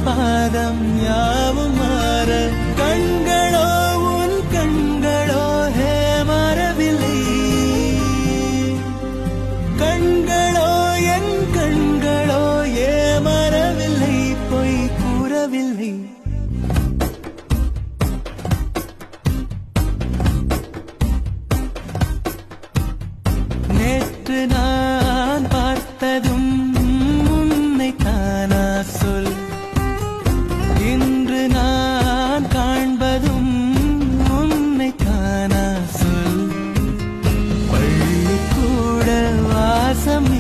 பாதம் யாவும் மாற கண்களோ உன் கண்களோ ஹே மாறவில்லை கண்களோ என் கண்களோ ஏ மறவில்லை பொய் கூறவில்லை நேற்று நான் பார்த்ததும் உன்னை தானா சொல் இன்று நான் காண்பதும் உன்னை தானா சொல் பள்ளிக்கூட வாசம்